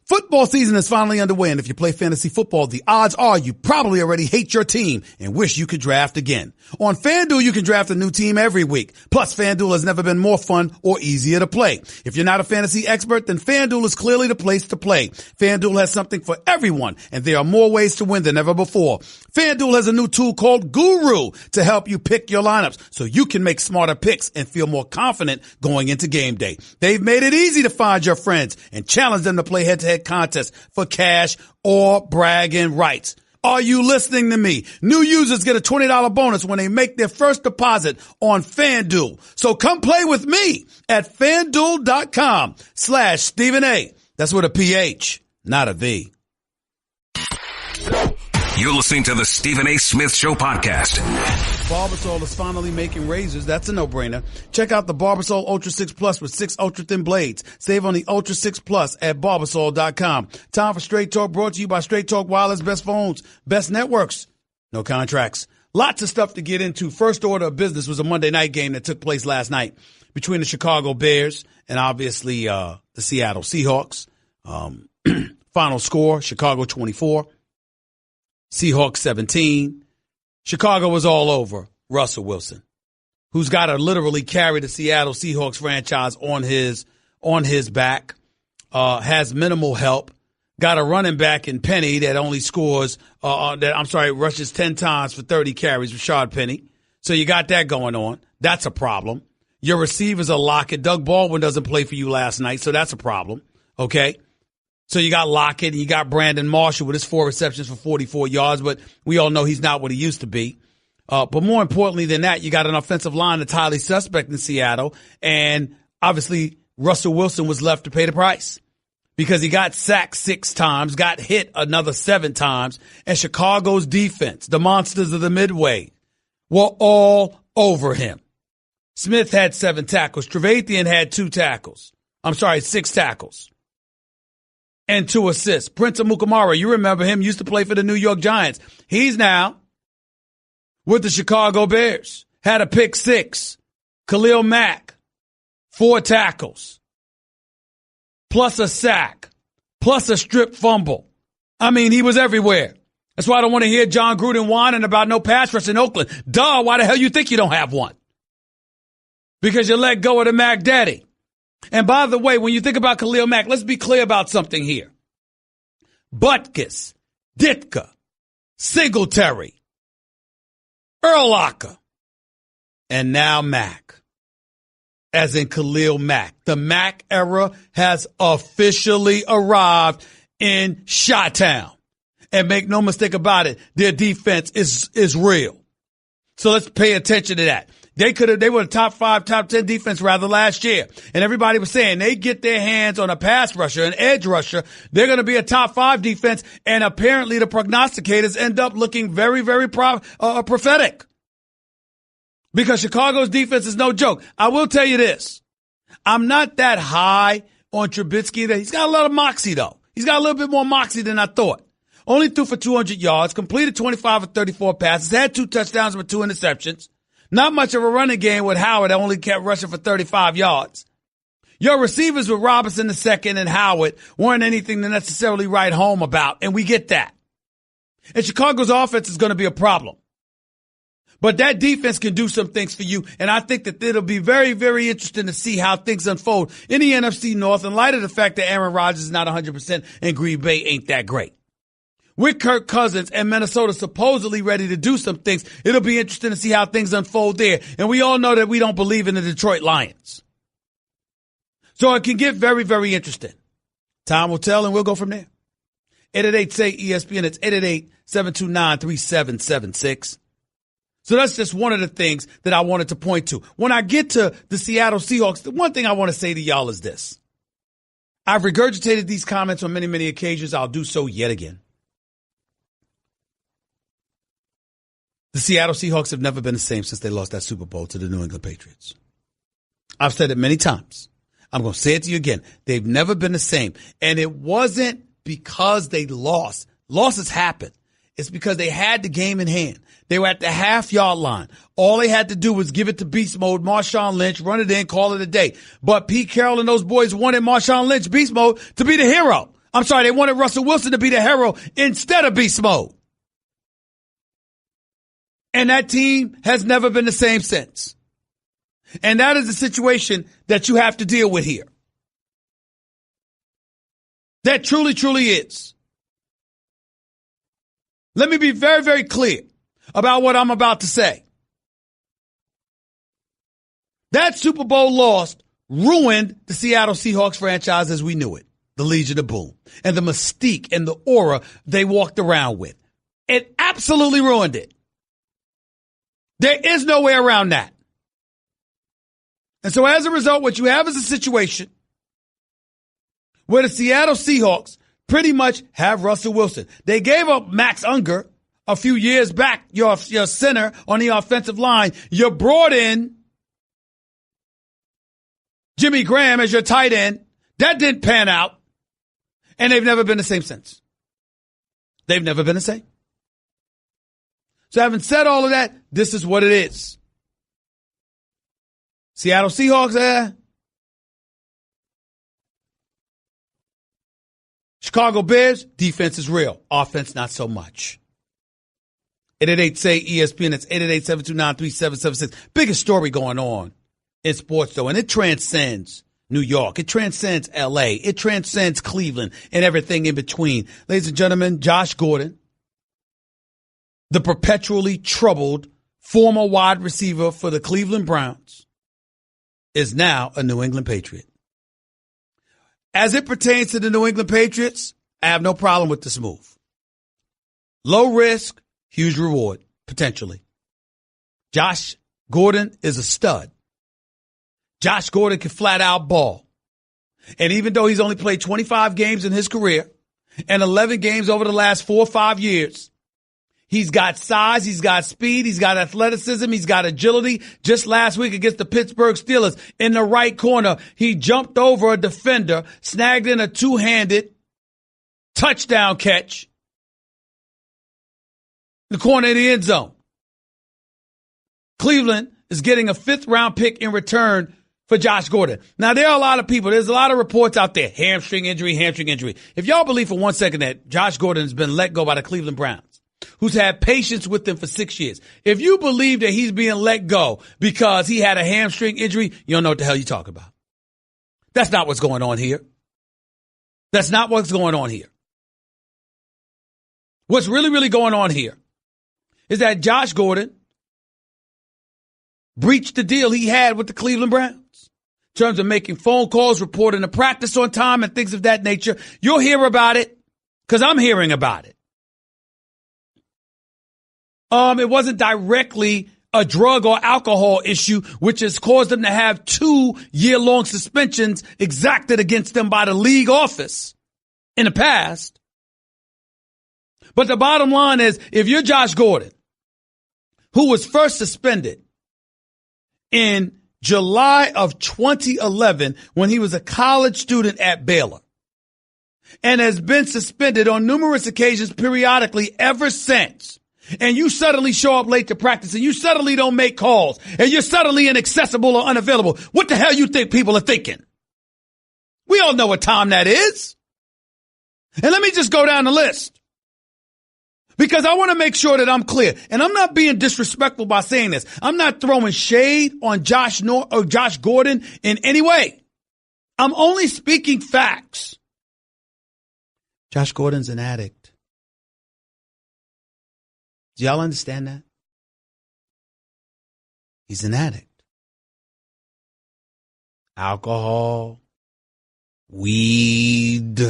Football season is finally underway, and if you play fantasy football, the odds are you probably already hate your team and wish you could draft again. On FanDuel, you can draft a new team every week. Plus, FanDuel has never been more fun or easier to play. If you're not a fantasy expert, then FanDuel is clearly the place to play. FanDuel has something for everyone, and there are more ways to win than ever before. FanDuel has a new tool called Guru to help you pick your lineups so you can make smarter picks and feel more confident going into game day. They've made it easy to find your friends and challenge them to play head-to-head contests for cash or bragging rights. Are you listening to me? New users get a $20 bonus when they make their first deposit on FanDuel. So come play with me at FanDuel.com/Stephen A. That's with a PH, not a V. You're listening to the Stephen A. Smith Show podcast. Barbasol is finally making razors. That's a no-brainer. Check out the Barbasol Ultra 6 Plus with 6 ultra-thin blades. Save on the Ultra 6 Plus at Barbasol.com. Time for Straight Talk, brought to you by Straight Talk Wireless. Best phones, best networks, no contracts. Lots of stuff to get into. First order of business was a Monday night game that took place last night between the Chicago Bears and obviously the Seattle Seahawks. Final score, Chicago 24, Seahawks 17. Chicago was all over Russell Wilson, who's got to literally carry the Seattle Seahawks franchise on his back, has minimal help, got a running back in Penny that only rushes 10 times for 30 carries, Rashad Penny. So you got that going on. That's a problem. Your receivers are Lockett. Doug Baldwin doesn't play for you last night, so that's a problem. Okay? So you got Lockett and you got Brandon Marshall with his 4 receptions for 44 yards, but we all know he's not what he used to be. But more importantly than that, you got an offensive line that's highly suspect in Seattle, and obviously Russell Wilson was left to pay the price because he got sacked 6 times, got hit another 7 times, and Chicago's defense, the monsters of the Midway, were all over him. Smith had 7 tackles. Trevathan had 6 tackles. And 2 assists. Prince Amukamara, you remember him, used to play for the New York Giants. He's now with the Chicago Bears. Had a pick 6. Khalil Mack, 4 tackles. Plus a sack. Plus a strip fumble. I mean, he was everywhere. That's why I don't want to hear John Gruden whining about no pass rush in Oakland. Duh, why the hell you think you don't have one? Because you let go of the Mac Daddy. And by the way, when you think about Khalil Mack, let's be clear about something here. Butkus, Ditka, Singletary, Urlacher, and now Mack, as in Khalil Mack. The Mack era has officially arrived in Chi-Town. And make no mistake about it, their defense is real. So let's pay attention to that. They were a top 5, top 10 defense rather last year. And everybody was saying they get their hands on a pass rusher, an edge rusher. They're going to be a top 5 defense. And apparently the prognosticators end up looking very, very prophetic. Because Chicago's defense is no joke. I will tell you this. I'm not that high on Trubisky. He's got a lot of moxie though. He's got a little bit more moxie than I thought. Only threw for 200 yards, completed 25 of 34 passes, had 2 touchdowns with 2 interceptions. Not much of a running game with Howard that only kept rushing for 35 yards. Your receivers with Robinson II and Howard weren't anything to necessarily write home about, and we get that. And Chicago's offense is going to be a problem. But that defense can do some things for you, and I think that it'll be very, very interesting to see how things unfold in the NFC North in light of the fact that Aaron Rodgers is not 100% and Green Bay ain't that great. With Kirk Cousins and Minnesota supposedly ready to do some things, it'll be interesting to see how things unfold there. And we all know that we don't believe in the Detroit Lions. So it can get very, very interesting. Time will tell, and we'll go from there. 888-SAY-ESPN. It's 888-729-3776. So that's just one of the things that I wanted to point to. When I get to the Seattle Seahawks, the one thing I want to say to y'all is this. I've regurgitated these comments on many, many occasions. I'll do so yet again. The Seattle Seahawks have never been the same since they lost that Super Bowl to the New England Patriots. I've said it many times. I'm going to say it to you again. They've never been the same. And it wasn't because they lost. Losses happen. It's because they had the game in hand. They were at the half-yard line. All they had to do was give it to beast mode, Marshawn Lynch, run it in, call it a day. But Pete Carroll and those boys wanted Marshawn Lynch, beast mode, to be the hero. I'm sorry, they wanted Russell Wilson to be the hero instead of beast mode. And that team has never been the same since. And that is the situation that you have to deal with here. That truly, truly is. Let me be very, very clear about what I'm about to say. That Super Bowl loss ruined the Seattle Seahawks franchise as we knew it, the Legion of Boom, and the mystique and the aura they walked around with. It absolutely ruined it. There is no way around that. And so as a result, what you have is a situation where the Seattle Seahawks pretty much have Russell Wilson. They gave up Max Unger a few years back, your center on the offensive line. You brought in Jimmy Graham as your tight end. That didn't pan out. And they've never been the same since. They've never been the same. So having said all of that, this is what it is. Seattle Seahawks, Chicago Bears, defense is real. Offense, not so much. 888-SAY-ESPN. It's 888-729-3776. Biggest story going on in sports, though, and it transcends New York. It transcends L.A. It transcends Cleveland and everything in between. Ladies and gentlemen, Josh Gordon, the perpetually troubled former wide receiver for the Cleveland Browns, is now a New England Patriot. As it pertains to the New England Patriots, I have no problem with this move. Low risk, huge reward, potentially. Josh Gordon is a stud. Josh Gordon can flat out ball. And even though he's only played 25 games in his career and 11 games over the last 4 or 5 years, he's got size, he's got speed, he's got athleticism, he's got agility. Just last week against the Pittsburgh Steelers in the right corner, he jumped over a defender, snagged in a two-handed touchdown catch in the corner of the end zone. Cleveland is getting a 5th-round pick in return for Josh Gordon. Now, there are a lot of people, there's a lot of reports out there, hamstring injury. If y'all believe for 1 second that Josh Gordon has been let go by the Cleveland Browns, who's had patience with them for 6 years. If you believe that he's being let go because he had a hamstring injury, you don't know what the hell you're talking about. That's not what's going on here. That's not what's going on here. What's really, really going on here is that Josh Gordon breached the deal he had with the Cleveland Browns in terms of making phone calls, reporting to practice on time, and things of that nature. You'll hear about it because I'm hearing about it. It wasn't directly a drug or alcohol issue, which has caused them to have 2-year-long suspensions exacted against them by the league office in the past. But the bottom line is, if you're Josh Gordon, who was first suspended in July of 2011 when he was a college student at Baylor, and has been suspended on numerous occasions periodically ever since, and you suddenly show up late to practice, and you suddenly don't make calls, and you're suddenly inaccessible or unavailable, what the hell you think people are thinking? We all know what time that is. And let me just go down the list, because I want to make sure that I'm clear. And I'm not being disrespectful by saying this. I'm not throwing shade on Josh Gordon in any way. I'm only speaking facts. Josh Gordon's an addict. Do y'all understand that? He's an addict. Alcohol, weed,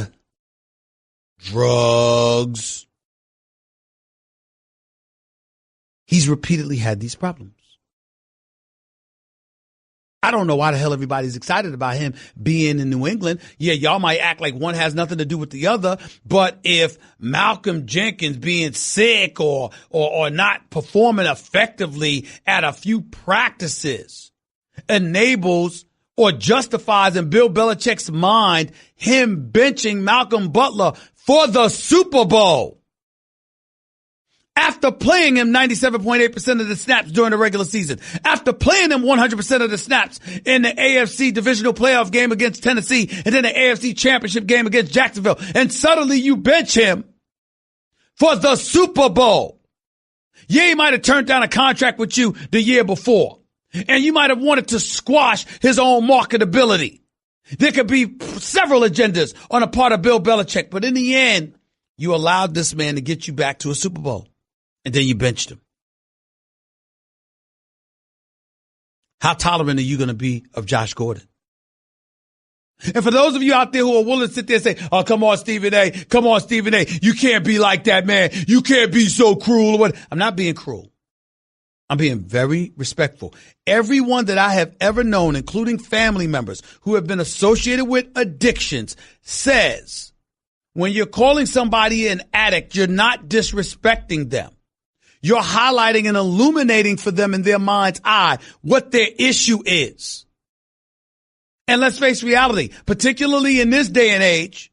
drugs. He's repeatedly had these problems. I don't know why the hell everybody's excited about him being in New England. Yeah, y'all might act like one has nothing to do with the other, but if Malcolm Jenkins being sick or not performing effectively at a few practices enables or justifies in Bill Belichick's mind him benching Malcolm Butler for the Super Bowl, After playing him 97.8% of the snaps during the regular season, after playing him 100% of the snaps in the AFC divisional playoff game against Tennessee and then the AFC championship game against Jacksonville, and suddenly you bench him for the Super Bowl. Yeah, he might have turned down a contract with you the year before, and you might have wanted to squash his own marketability. There could be several agendas on a part of Bill Belichick, but in the end, you allowed this man to get you back to a Super Bowl. And then you benched him. How tolerant are you going to be of Josh Gordon? And for those of you out there who are willing to sit there and say, oh, come on, Stephen A. Come on, Stephen A. You can't be like that, man. You can't be so cruel. I'm not being cruel. I'm being very respectful. Everyone that I have ever known, including family members who have been associated with addictions, says when you're calling somebody an addict, you're not disrespecting them. You're highlighting and illuminating for them in their mind's eye what their issue is. And let's face reality, particularly in this day and age,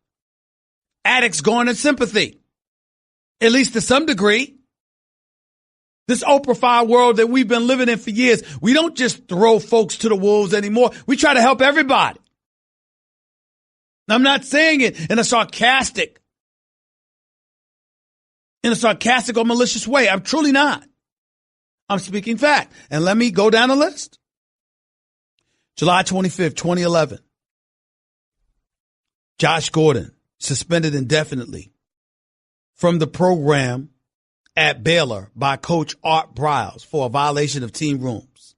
addicts garner sympathy, at least to some degree. This Oprah world that we've been living in for years, we don't just throw folks to the wolves anymore. We try to help everybody. I'm not saying it in a sarcastic or malicious way. I'm truly not. I'm speaking fact. And let me go down the list. July 25th, 2011. Josh Gordon suspended indefinitely from the program at Baylor by Coach Art Briles for a violation of team rules.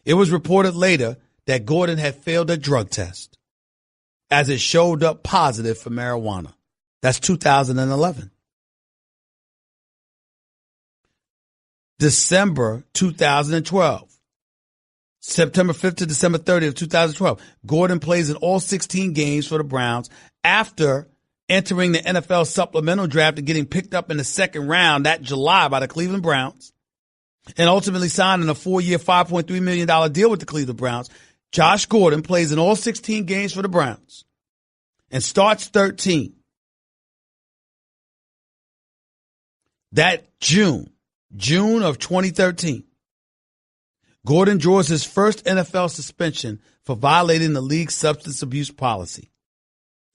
It was reported later that Gordon had failed a drug test as it showed up positive for marijuana. That's 2011. December 2012. September 5th to December 30th, 2012. Gordon plays in all 16 games for the Browns after entering the NFL supplemental draft and getting picked up in the second round that July by the Cleveland Browns and ultimately signing a 4-year, $5.3 million deal with the Cleveland Browns. Josh Gordon plays in all 16 games for the Browns and starts 13. That June of 2013, Gordon draws his first NFL suspension for violating the league's substance abuse policy.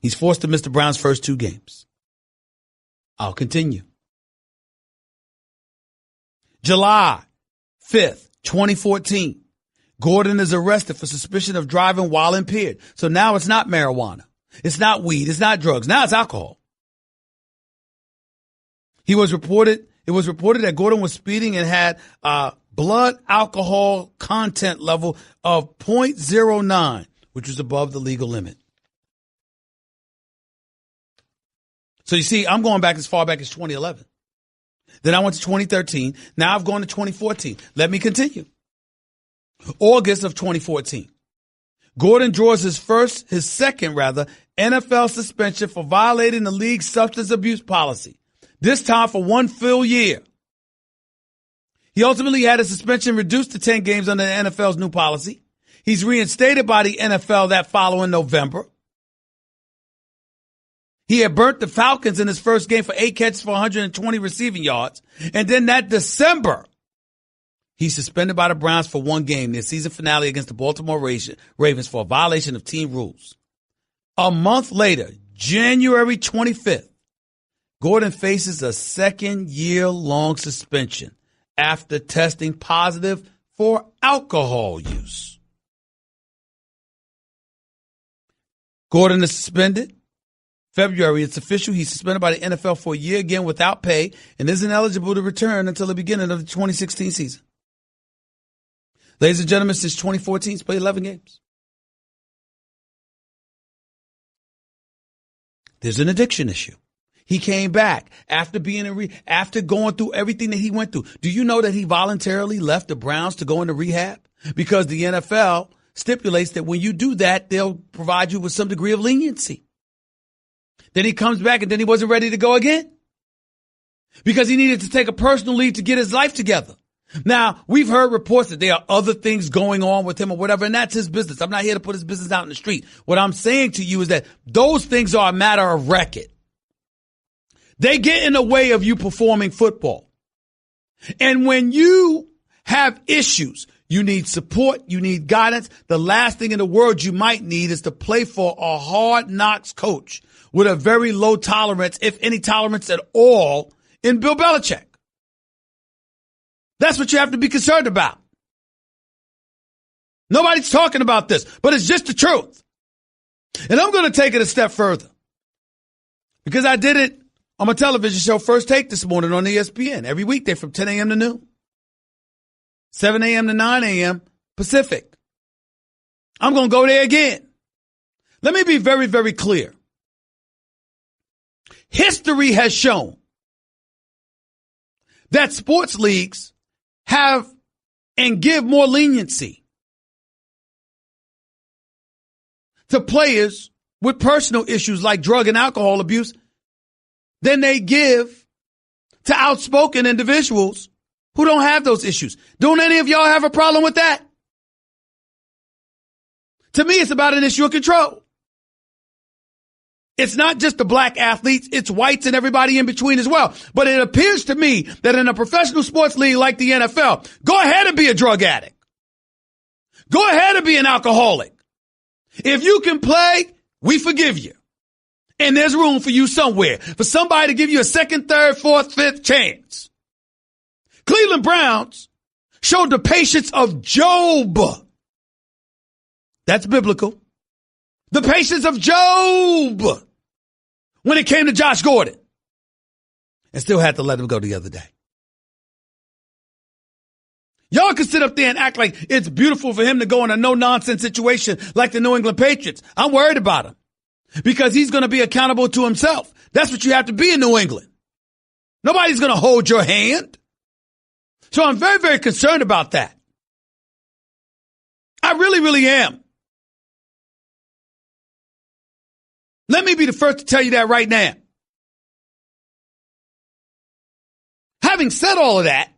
He's forced to miss the Browns' first 2 games. I'll continue. July 5th, 2014, Gordon is arrested for suspicion of driving while impaired. So now it's not marijuana. It's not weed. It's not drugs. Now it's alcohol. It was reported that Gordon was speeding and had blood alcohol content level of 0.09, which was above the legal limit. So you see, I'm going back as far back as 2011. Then I went to 2013. Now I've gone to 2014. Let me continue. August of 2014. Gordon draws his second NFL suspension for violating the league's substance abuse policy. This time for 1 full year. He ultimately had his suspension reduced to 10 games under the NFL's new policy. He's reinstated by the NFL that following November. He had burnt the Falcons in his first game for 8 catches for 120 receiving yards. And then that December, he's suspended by the Browns for 1 game, their season finale against the Baltimore Ravens for a violation of team rules. A month later, January 25th, Gordon faces a 2-year-long suspension after testing positive for alcohol use. Gordon is suspended. February, it's official. He's suspended by the NFL for a year again without pay and isn't eligible to return until the beginning of the 2016 season. Ladies and gentlemen, since 2014, he's played 11 games. There's an addiction issue. He came back after after going through everything that he went through. Do you know that he voluntarily left the Browns to go into rehab? Because the NFL stipulates that when you do that, they'll provide you with some degree of leniency. Then he comes back and then he wasn't ready to go again because he needed to take a personal leave to get his life together. Now, we've heard reports that there are other things going on with him or whatever, and that's his business. I'm not here to put his business out in the street. What I'm saying to you is that those things are a matter of record. They get in the way of you performing football. And when you have issues, you need support, you need guidance. The last thing in the world you might need is to play for a hard knocks coach with a very low tolerance, if any tolerance at all, in Bill Belichick. That's what you have to be concerned about. Nobody's talking about this, but it's just the truth. And I'm going to take it a step further because I did it on my television show First Take this morning on ESPN every weekday from 10 a.m. to noon, 7 a.m. to 9 a.m. Pacific. I'm going to go there again. Let me be very, very clear. History has shown that sports leagues have and give more leniency to players with personal issues like drug and alcohol abuse than they give to outspoken individuals who don't have those issues. Don't any of y'all have a problem with that? To me, it's about an issue of control. It's not just the black athletes, it's whites and everybody in between as well. But it appears to me that in a professional sports league like the NFL, go ahead and be a drug addict. Go ahead and be an alcoholic. If you can play, we forgive you. And there's room for you somewhere, for somebody to give you a second, third, fourth, fifth chance. Cleveland Browns showed the patience of Job. That's biblical. The patience of Job when it came to Josh Gordon, and still had to let him go the other day. Y'all can sit up there and act like it's beautiful for him to go in a no-nonsense situation like the New England Patriots. I'm worried about him because he's going to be accountable to himself. That's what you have to be in New England. Nobody's going to hold your hand. So I'm very, very concerned about that. I really, really am. Let me be the first to tell you that right now. Having said all of that,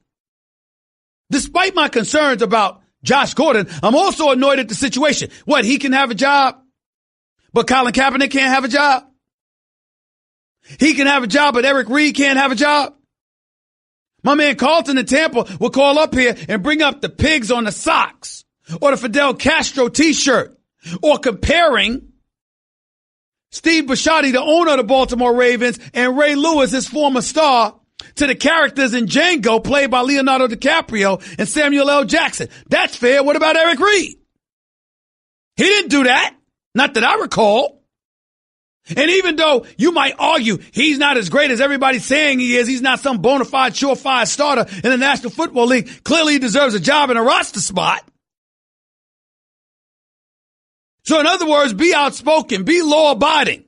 despite my concerns about Josh Gordon, I'm also annoyed at the situation. What, he can have a job, but Colin Kaepernick can't have a job? He can have a job, but Eric Reed can't have a job? My man Carlton in Tampa will call up here and bring up the pigs on the socks or the Fidel Castro t-shirt or comparing Steve Bisciotti, the owner of the Baltimore Ravens, and Ray Lewis, his former star, to the characters in Django played by Leonardo DiCaprio and Samuel L. Jackson. That's fair. What about Eric Reed? He didn't do that. Not that I recall. And even though you might argue he's not as great as everybody's saying he is, he's not some bona fide, surefire starter in the National Football League. Clearly he deserves a job in a roster spot. So in other words, be outspoken, be law-abiding.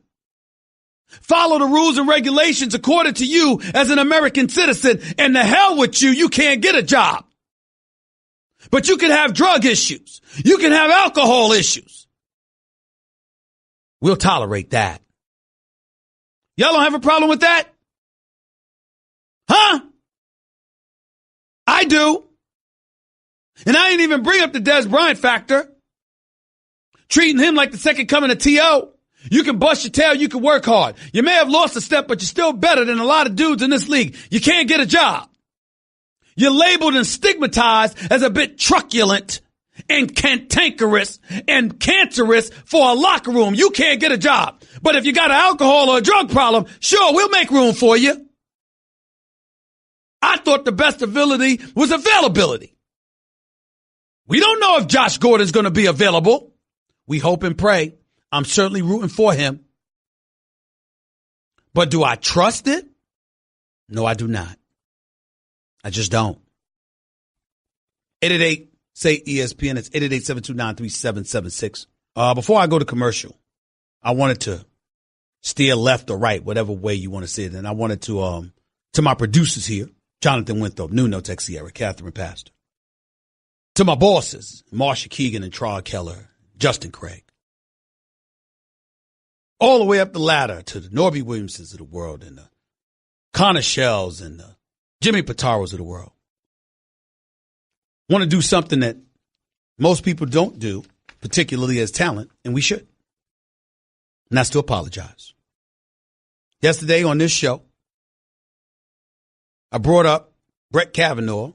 Follow the rules and regulations according to you as an American citizen, and the hell with you, you can't get a job. But you can have drug issues. You can have alcohol issues. We'll tolerate that. Y'all don't have a problem with that? Huh? I do. And I didn't even bring up the Des Bryant factor. Treating him like the second coming of T.O. You can bust your tail, you can work hard. You may have lost a step, but you're still better than a lot of dudes in this league. You can't get a job. You're labeled and stigmatized as a bit truculent and cantankerous and cancerous for a locker room. You can't get a job. But if you got an alcohol or a drug problem, sure, we'll make room for you. I thought the best ability was availability. We don't know if Josh Gordon's going to be available. We hope and pray. I'm certainly rooting for him. But do I trust it? No, I do not. I just don't. 888-SAY-ESPN. It's 888-729-3776. Before I go to commercial, I wanted to steer left or right, whatever way you want to say it. And I wanted to my producers here, Jonathan Winthrop, Nuno Tech Sierra, Catherine Pastor. To my bosses, Marsha Keegan and Trod Keller, Justin Craig. All the way up the ladder to the Norby Williamsons of the world and the Connor Shells and the Jimmy Pataros of the world. Want to do something that most people don't do, particularly as talent, and we should. And that's to apologize. Yesterday on this show, I brought up Brett Kavanaugh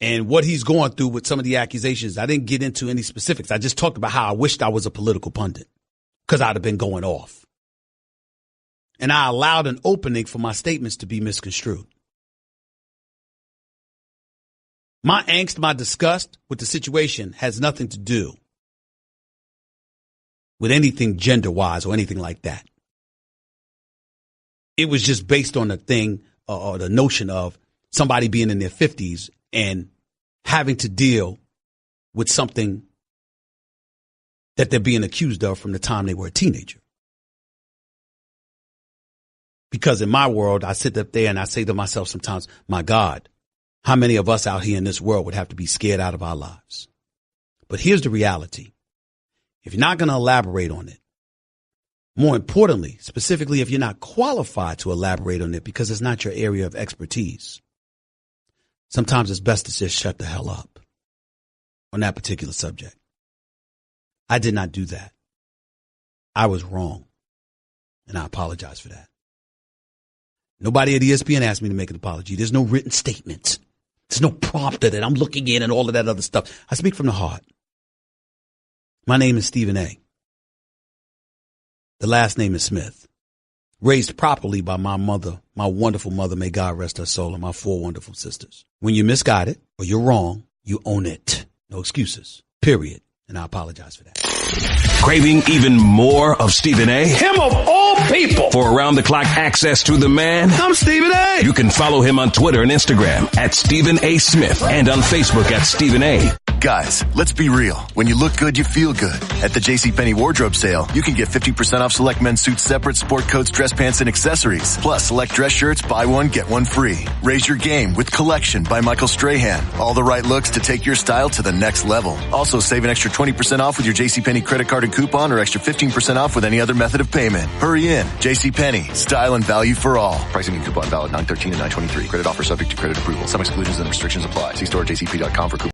and what he's going through with some of the accusations. I didn't get into any specifics. I just talked about how I wished I was a political pundit because I'd have been going off. And I allowed an opening for my statements to be misconstrued. My angst, my disgust with the situation has nothing to do with anything gender-wise or anything like that. It was just based on the thing or the notion of somebody being in their 50s and having to deal with something that they're being accused of from the time they were a teenager. Because in my world, I sit up there and I say to myself sometimes, my God, how many of us out here in this world would have to be scared out of our lives? But here's the reality. If you're not going to elaborate on it, more importantly, specifically if you're not qualified to elaborate on it because it's not your area of expertise, sometimes it's best to just shut the hell up on that particular subject. I did not do that. I was wrong, and I apologize for that. Nobody at ESPN asked me to make an apology. There's no written statement. There's no prompter that I'm looking in and all of that other stuff. I speak from the heart. My name is Stephen A. The last name is Smith. Raised properly by my mother, my wonderful mother, may God rest her soul, and my 4 wonderful sisters. When you're misguided or you're wrong, you own it. No excuses. Period. And I apologize for that. Craving even more of Stephen A? Him of all people. For around-the-clock access to the man? I'm Stephen A. You can follow him on Twitter and Instagram at Stephen A. Smith and on Facebook at Stephen A. Guys, let's be real. When you look good, you feel good. At the JCPenney wardrobe sale, you can get 50% off select men's suits, separate sport coats, dress pants, and accessories. Plus, select dress shirts, buy one, get one free. Raise your game with Collection by Michael Strahan. All the right looks to take your style to the next level. Also, save an extra 20% off with your JCPenney credit card and coupon or extra 15% off with any other method of payment. Hurry in. JCPenney. Style and value for all. Pricing and coupon valid 9/13 and 9/23. Credit offer subject to credit approval. Some exclusions and restrictions apply. See store at jcp.com for coupon.